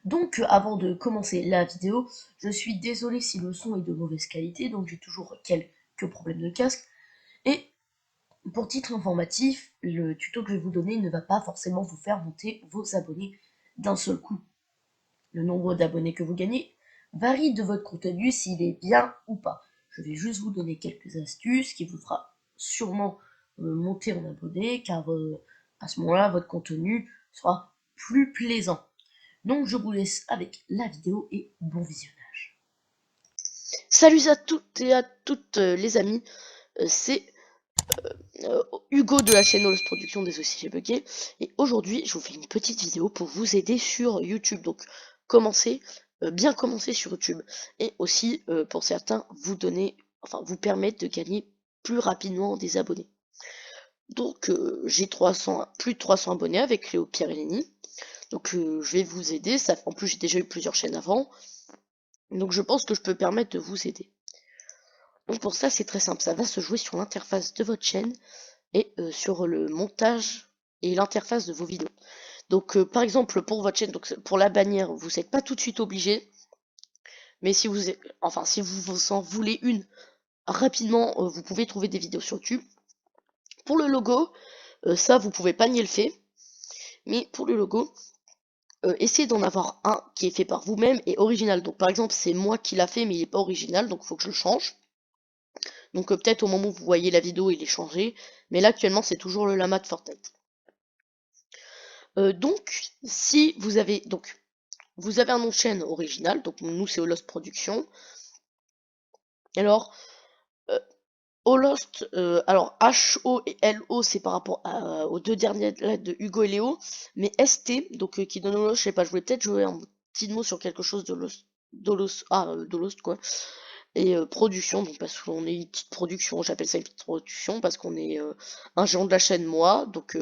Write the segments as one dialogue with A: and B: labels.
A: Donc, avant de commencer la vidéo, je suis désolé si le son est de mauvaise qualité, donc j'ai toujours quelques problèmes de casque. Et pour titre informatif, le tuto que je vais vous donner ne va pas forcément vous faire monter vos abonnés d'un seul coup. Le nombre d'abonnés que vous gagnez varie de votre contenu s'il est bien ou pas. Je vais juste vous donner quelques astuces qui vous fera sûrement monter en abonnés, car à ce moment-là, votre contenu sera plus plaisant. Donc je vous laisse avec la vidéo et bon visionnage. Salut à toutes et à toutes les amis, c'est Hugo de la chaîne Olos Production, désolé si j'ai bugué, et aujourd'hui je vous fais une petite vidéo pour vous aider sur YouTube, donc bien commencer sur YouTube, et aussi pour certains vous permettre de gagner plus rapidement des abonnés. Donc j'ai plus de 300 abonnés avec Léo, Pierre et Lenny, donc je vais vous aider, en plus j'ai déjà eu plusieurs chaînes avant, donc je pense que je peux permettre de vous aider. Donc pour ça c'est très simple, ça va se jouer sur l'interface de votre chaîne et sur le montage et l'interface de vos vidéos. Donc par exemple pour votre chaîne, donc pour la bannière, vous n'êtes pas tout de suite obligé, mais si vous en voulez une rapidement, vous pouvez trouver des vidéos sur YouTube. Pour le logo, ça vous pouvez pas nier le fait, mais pour le logo, essayez d'en avoir un qui est fait par vous-même et original. Donc par exemple c'est moi qui l'a fait mais il n'est pas original, donc il faut que je le change. Donc peut-être au moment où vous voyez la vidéo il est changé, mais là actuellement c'est toujours le lama de Fortnite. Donc si vous avez un nom de chaîne original, donc nous c'est Holost Production. Alors Holost, alors H-O et L-O c'est par rapport aux deux dernières lettres de Hugo et Léo, mais ST, donc qui donne Holost, je sais pas, je voulais peut-être jouer un petit mot sur quelque chose d'Holost quoi. Et production, donc parce qu'on est une petite production, j'appelle ça une petite production parce qu'on est un gérant de la chaîne moi, donc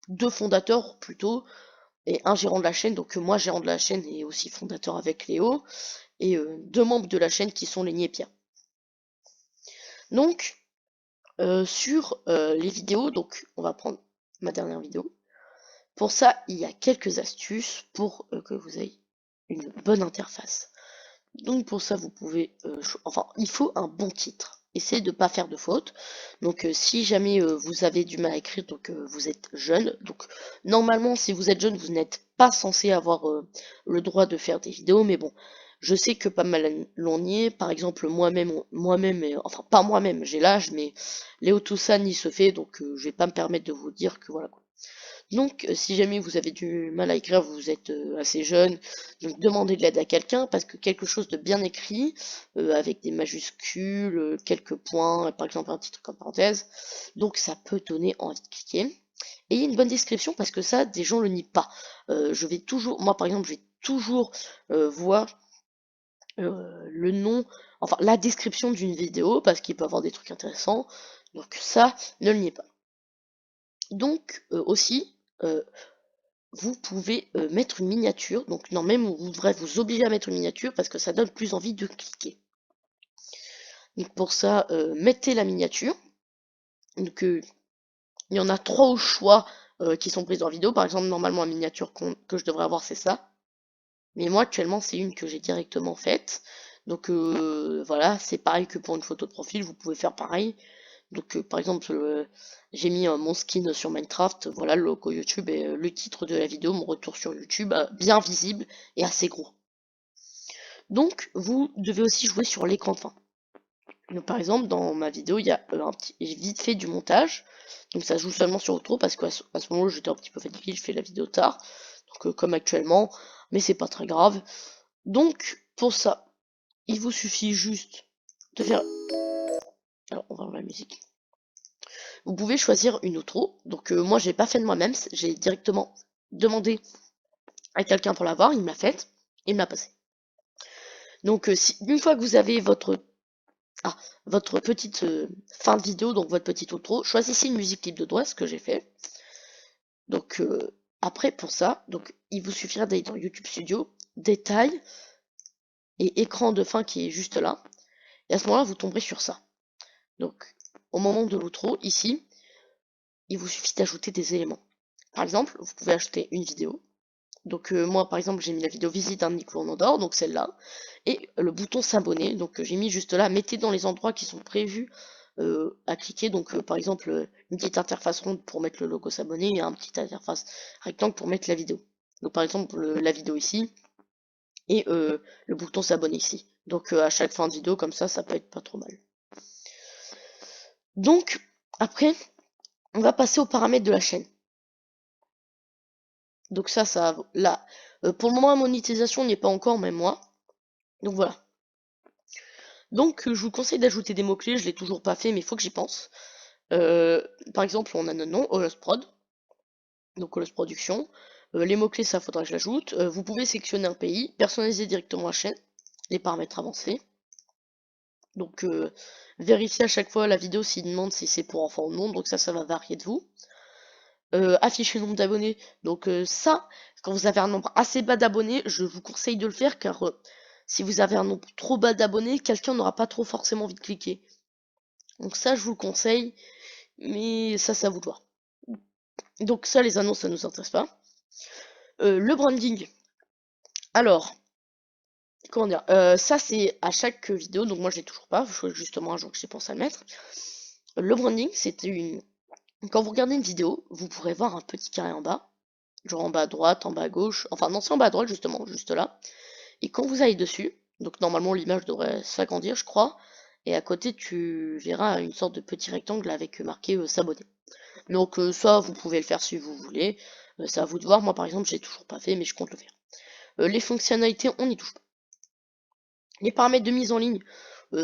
A: deux fondateurs plutôt, et un gérant de la chaîne, donc moi gérant de la chaîne et aussi fondateur avec Léo, et deux membres de la chaîne qui sont Lenny et Pierre. Donc sur les vidéos, donc on va prendre ma dernière vidéo. Pour ça, il y a quelques astuces pour que vous ayez une bonne interface. Donc pour ça, vous pouvez, il faut un bon titre. Essayez de ne pas faire de fautes. Donc si jamais vous avez du mal à écrire, donc vous êtes jeune, donc normalement si vous êtes jeune, vous n'êtes pas censé avoir le droit de faire des vidéos, mais bon, je sais que pas mal l'on y est. Par exemple moi-même, enfin pas moi-même, j'ai l'âge, mais Léo Toussaint y se fait, donc je vais pas me permettre de vous dire que voilà quoi. Donc, si jamais vous avez du mal à écrire, vous êtes assez jeune, donc demandez de l'aide à quelqu'un parce que quelque chose de bien écrit, avec des majuscules, quelques points, par exemple un titre comme parenthèse, donc ça peut donner envie de cliquer. Ayez une bonne description parce que ça, des gens le nient pas. Moi par exemple, je vais toujours voir le nom, enfin la description d'une vidéo parce qu'il peut avoir des trucs intéressants. Donc ça, ne le niez pas. Donc aussi, vous pouvez mettre une miniature, donc non même vous devrez vous obliger à mettre une miniature parce que ça donne plus envie de cliquer. Donc pour ça, mettez la miniature. Donc il y en a trois au choix qui sont prises dans la vidéo. Par exemple, normalement la miniature que je devrais avoir c'est ça. Mais moi actuellement c'est une que j'ai directement faite. Donc voilà, c'est pareil que pour une photo de profil, vous pouvez faire pareil. Donc par exemple, j'ai mis mon skin sur Minecraft, voilà le logo YouTube et le titre de la vidéo, mon retour sur YouTube, bien visible et assez gros. Donc vous devez aussi jouer sur l'écran de fin. Donc, par exemple, dans ma vidéo, il y a vite fait du montage. Donc ça joue seulement sur outro parce qu'à ce moment-là, j'étais un petit peu fatigué, je fais la vidéo tard. Donc comme actuellement, mais c'est pas très grave. Donc pour ça, il vous suffit juste de faire... Alors on va enlever la musique. Vous pouvez choisir une outro. Donc moi j'ai pas fait de moi-même, j'ai directement demandé à quelqu'un pour l'avoir, il me l'a faite, et il me l'a passé. Donc une fois que vous avez votre petite fin de vidéo, donc votre petite outro, choisissez une musique libre de doigt, ce que j'ai fait. Donc après pour ça, donc il vous suffira d'aller dans YouTube Studio, détail et écran de fin qui est juste là. Et à ce moment-là, vous tomberez sur ça. Donc au moment de l'outro, ici, il vous suffit d'ajouter des éléments. Par exemple, vous pouvez ajouter une vidéo, Donc moi par exemple j'ai mis la vidéo visite d'un Nico en Andorre, donc celle-là, et le bouton s'abonner, donc j'ai mis juste là, mettez dans les endroits qui sont prévus à cliquer, donc par exemple une petite interface ronde pour mettre le logo s'abonner et un petit interface rectangle pour mettre la vidéo. Donc par exemple la vidéo ici et le bouton s'abonner ici. Donc à chaque fin de vidéo comme ça peut être pas trop mal. Donc après on va passer aux paramètres de la chaîne. Donc ça là, pour le moment la monétisation n'y est pas encore, même moi. Donc voilà. Donc je vous conseille d'ajouter des mots-clés, je l'ai toujours pas fait, mais il faut que j'y pense. Par exemple, on a notre nom, Prod, donc Holos Production. Les mots-clés, ça faudra que je l'ajoute. Vous pouvez sélectionner un pays, personnaliser directement la chaîne, les paramètres avancés. Donc vérifier à chaque fois la vidéo s'il demande si c'est pour enfants ou non, donc ça va varier de vous. Afficher le nombre d'abonnés, donc ça, quand vous avez un nombre assez bas d'abonnés, je vous conseille de le faire car si vous avez un nombre trop bas d'abonnés, quelqu'un n'aura pas trop forcément envie de cliquer. Donc ça, je vous le conseille, mais ça vous de voir. Donc ça, les annonces, ça nous intéresse pas. Le branding. Alors, comment dire, ça c'est à chaque vidéo, donc moi je l'ai toujours pas, justement un jour que j'ai pensé à le mettre. Le branding, c'était une... Quand vous regardez une vidéo, vous pourrez voir un petit carré en bas, genre en bas à droite, en bas à gauche, enfin non c'est en bas à droite justement, juste là. Et quand vous allez dessus, donc normalement l'image devrait s'agrandir je crois, et à côté tu verras une sorte de petit rectangle avec marqué s'abonner. Donc ça vous pouvez le faire si vous voulez, c'est à vous de voir, moi par exemple j'ai toujours pas fait mais je compte le faire. Les fonctionnalités on n'y touche pas. Les paramètres de mise en ligne,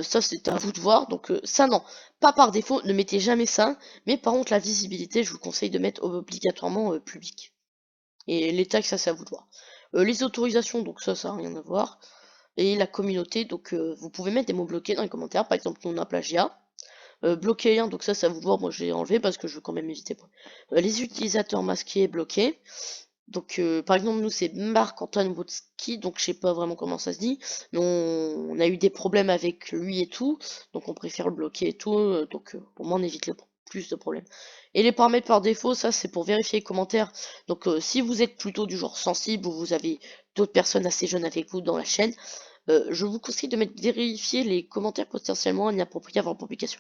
A: ça c'est à vous de voir, donc ça non, pas par défaut, ne mettez jamais ça, mais par contre la visibilité je vous conseille de mettre obligatoirement public. Et les tags ça c'est à vous de voir. Les autorisations, donc ça n'a rien à voir. Et la communauté, donc vous pouvez mettre des mots bloqués dans les commentaires, par exemple non à plagiat. Bloquer rien, donc ça à vous de voir, moi j'ai enlevé parce que je veux quand même éviter. Les utilisateurs masqués bloqués. Donc par exemple nous c'est Marc-Antoine Wotski, donc je sais pas vraiment comment ça se dit, mais on a eu des problèmes avec lui et tout, donc on préfère le bloquer et tout, donc au moins on évite le plus de problèmes. Et les paramètres par défaut, ça c'est pour vérifier les commentaires, donc si vous êtes plutôt du genre sensible ou vous avez d'autres personnes assez jeunes avec vous dans la chaîne, je vous conseille de mettre vérifier les commentaires potentiellement inappropriés avant publication.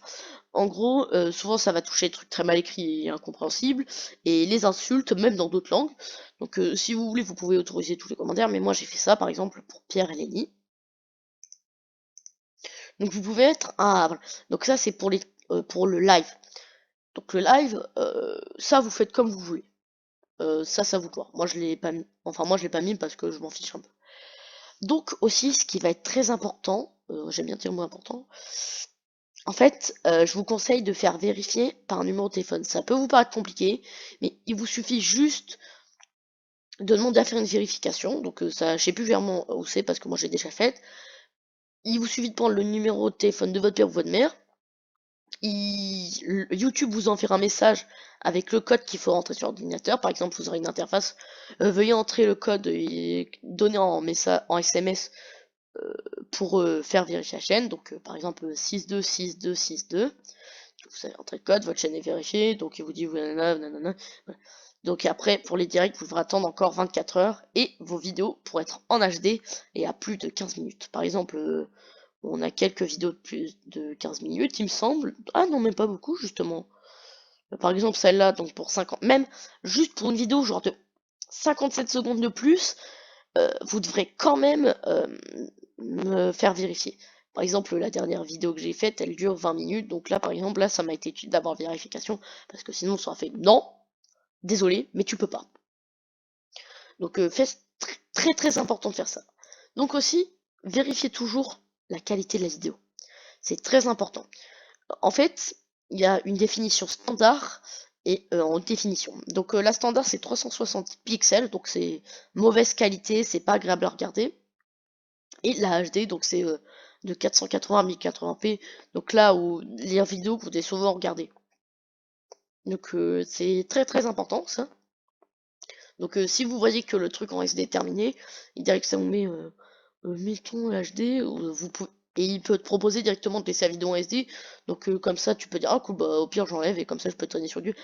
A: En gros, souvent ça va toucher des trucs très mal écrits et incompréhensibles, et les insultes, même dans d'autres langues. Donc si vous voulez, vous pouvez autoriser tous les commentaires, mais moi j'ai fait ça par exemple pour Pierre et Lenny. Donc vous pouvez être... Ah voilà. Donc ça c'est pour le live. Donc le live, ça vous faites comme vous voulez. Ça vous doit. Moi je l'ai pas mis. Enfin moi je l'ai pas mis parce que je m'en fiche un peu. Donc aussi, ce qui va être très important, j'aime bien dire le mot important, en fait, je vous conseille de faire vérifier par un numéro de téléphone. Ça peut vous paraître compliqué, mais il vous suffit juste de demander à faire une vérification. Donc ça, je sais plus vraiment où c'est parce que moi j'ai déjà fait. Il vous suffit de prendre le numéro de téléphone de votre père ou votre mère. YouTube vous enverra un message avec le code qu'il faut rentrer sur l'ordinateur. Par exemple, vous aurez une interface. Veuillez entrer le code donné en message, en SMS pour faire vérifier la chaîne. Donc par exemple 626262. Vous avez entré le code, votre chaîne est vérifiée, donc il vous dit nanana. Donc après pour les directs vous devrez attendre encore 24 heures et vos vidéos pour être en HD et à plus de 15 minutes. Par exemple on a quelques vidéos de plus de 15 minutes il me semble. Ah non même pas beaucoup justement. Par exemple celle-là donc pour 50, même juste pour une vidéo genre de 57 secondes de plus, vous devrez quand même me faire vérifier. Par exemple, la dernière vidéo que j'ai faite, elle dure 20 minutes. Donc là, par exemple, là, ça m'a été utile d'avoir vérification. Parce que sinon, ça aurait fait non, désolé, mais tu peux pas. Donc, très très important de faire ça. Donc aussi, vérifiez toujours la qualité de la vidéo. C'est très important. En fait, il y a une définition standard et en définition. Donc la standard c'est 360 pixels, donc c'est mauvaise qualité, c'est pas agréable à regarder. Et la HD, donc c'est de 480 à 1080p, donc là où les vidéos que vous devez souvent regarder. Donc c'est très très important ça. Donc si vous voyez que le truc en SD est terminé, il dirait que ça vous met mettons HD, et il peut te proposer directement de laisser la vidéo en SD. Donc comme ça tu peux dire ah cool bah au pire j'enlève et comme ça je peux tourner sur du.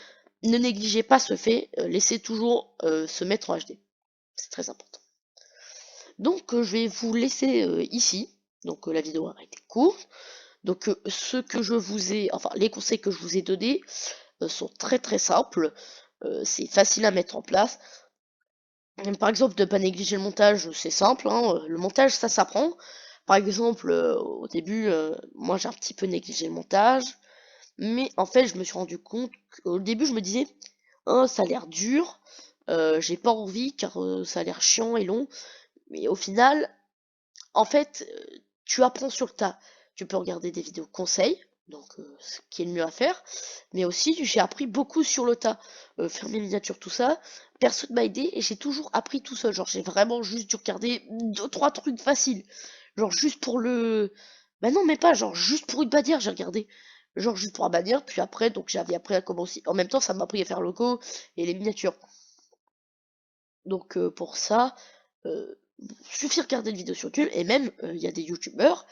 A: Ne négligez pas ce fait, laissez toujours se mettre en HD. c'est très important. Donc je vais vous laisser ici. Donc la vidéo a été courte. Donc ce que je vous ai, enfin les conseils que je vous ai donnés sont très simples. C'est facile à mettre en place. Par exemple, de pas négliger le montage, c'est simple, hein, le montage, ça s'apprend. Par exemple, au début, moi j'ai un petit peu négligé le montage, mais en fait, je me suis rendu compte qu'au début, je me disais, oh, ça a l'air dur, j'ai pas envie car ça a l'air chiant et long, mais au final, en fait, tu apprends sur le tas. Tu peux regarder des vidéos conseils, donc ce qui est le mieux à faire, mais aussi j'ai appris beaucoup sur le tas. Faire mes miniatures, tout ça, personne m'a aidé et j'ai toujours appris tout seul. Genre j'ai vraiment juste dû regarder 2-3 trucs faciles. Genre juste pour le... Bah non mais pas, genre juste pour une bannière j'ai regardé. Genre juste pour la bannière, puis après, donc j'avais appris à comment aussi. En même temps, ça m'a appris à faire le logo et les miniatures. Donc pour ça, suffit de regarder une vidéo sur YouTube, et même il y a des youtubeurs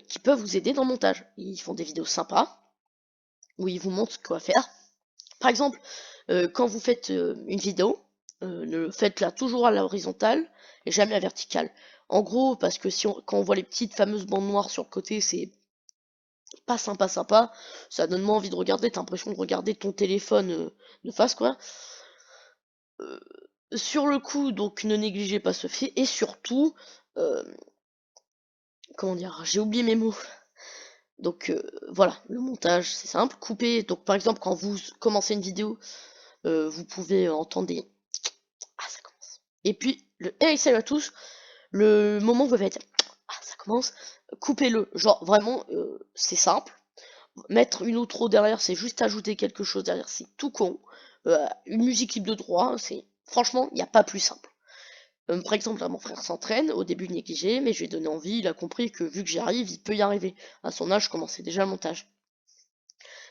A: qui peuvent vous aider dans le montage. Ils font des vidéos sympas où ils vous montrent quoi faire. Par exemple, quand vous faites une vidéo, faites-la toujours à l'horizontale et jamais à la verticale. En gros, parce que quand on voit les petites fameuses bandes noires sur le côté, c'est pas sympa, ça donne moins envie de regarder, t'as l'impression de regarder ton téléphone de face, quoi. Euh, sur le coup, donc ne négligez pas ce fait, et surtout, euh, comment dire, j'ai oublié mes mots. Donc voilà, le montage c'est simple. Couper, donc par exemple quand vous commencez une vidéo, vous pouvez entendre des... Ah ça commence. Et puis le hey salut à tous, le moment où vous faites ah ça commence, coupez-le. Genre vraiment c'est simple. Mettre une outro derrière, c'est juste ajouter quelque chose derrière, c'est tout con. Une musique libre de droit, c'est franchement, il n'y a pas plus simple. Par exemple, là, mon frère s'entraîne, au début négligé, mais je lui ai donné envie, il a compris que vu que j'y arrive, il peut y arriver. À son âge, je commençais déjà le montage.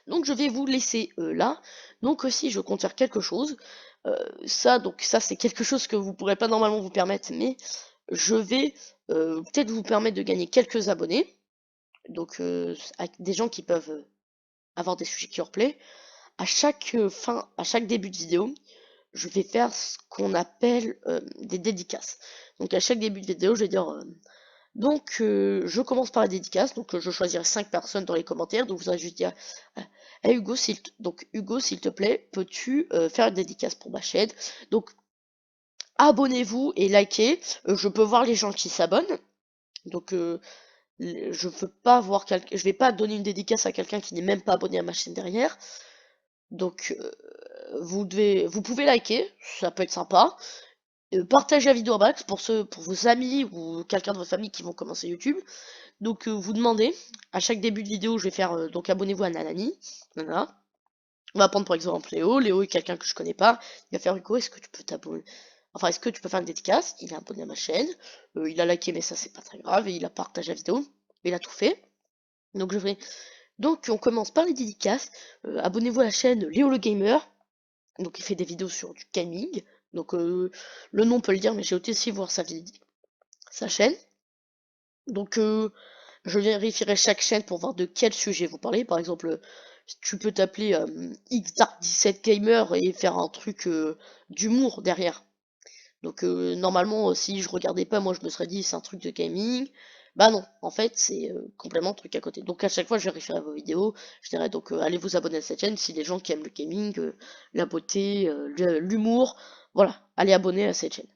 A: Donc je vais vous laisser là. Donc aussi, je compte faire quelque chose. Ça c'est quelque chose que vous pourrez pas normalement vous permettre, mais je vais peut-être vous permettre de gagner quelques abonnés. Donc avec des gens qui peuvent avoir des sujets qui leur plaît. À chaque à chaque début de vidéo, je vais faire ce qu'on appelle des dédicaces. Donc à chaque début de vidéo, je vais dire donc je commence par la dédicace, donc je choisirai 5 personnes dans les commentaires, donc vous allez juste dire hey Hugo, Hugo, s'il te plaît, peux-tu faire une dédicace pour ma chaîne? Donc abonnez-vous et likez. Je peux voir les gens qui s'abonnent, donc je peux pas voir je vais pas donner une dédicace à quelqu'un qui n'est même pas abonné à ma chaîne derrière. Donc vous pouvez liker, ça peut être sympa. Partagez la vidéo à max pour vos amis ou quelqu'un de votre famille qui vont commencer YouTube. Donc vous demandez, à chaque début de vidéo, je vais faire donc abonnez-vous à Nanani. Nana. On va prendre par exemple Léo. Léo est quelqu'un que je connais pas. Il va faire Hugo, est-ce que tu peux t'abonner? Enfin, est-ce que tu peux faire une dédicace? Il est abonné à ma chaîne. Il a liké, mais ça c'est pas très grave. Et il a partagé la vidéo. Il a tout fait. Donc je vais. Donc on commence par les dédicaces. Abonnez-vous à la chaîne Léo le Gamer. Donc il fait des vidéos sur du gaming. Donc le nom peut le dire, mais j'ai aussi voir sa chaîne. Donc je vérifierai chaque chaîne pour voir de quel sujet vous parlez. Par exemple, tu peux t'appeler XDark17 Gamer et faire un truc d'humour derrière. Donc normalement, si je regardais pas, moi je me serais dit c'est un truc de gaming. Bah non, en fait c'est complètement un truc à côté. Donc à chaque fois je vérifierai vos vidéos. Je dirais donc allez vous abonner à cette chaîne si les gens qui aiment le gaming, la beauté, l'humour, voilà, allez abonner à cette chaîne.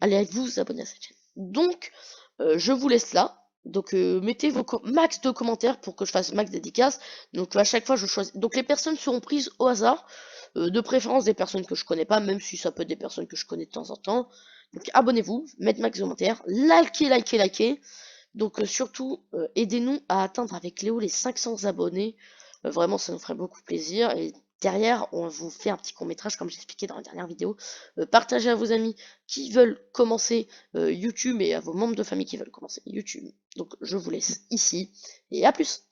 A: Allez vous abonner à cette chaîne. Donc je vous laisse là. Donc mettez vos max de commentaires pour que je fasse max dédicaces. Donc à chaque fois je choisis. Donc les personnes seront prises au hasard. De préférence des personnes que je connais pas, même si ça peut être des personnes que je connais de temps en temps. Donc abonnez-vous, mettez max de commentaires, likez. Donc surtout aidez-nous à atteindre avec Léo les 500 abonnés. Vraiment ça nous ferait beaucoup plaisir. Et derrière on vous fait un petit court-métrage comme j'expliquais dans la dernière vidéo. Partagez à vos amis qui veulent commencer YouTube et à vos membres de famille qui veulent commencer YouTube. Donc je vous laisse ici et à plus.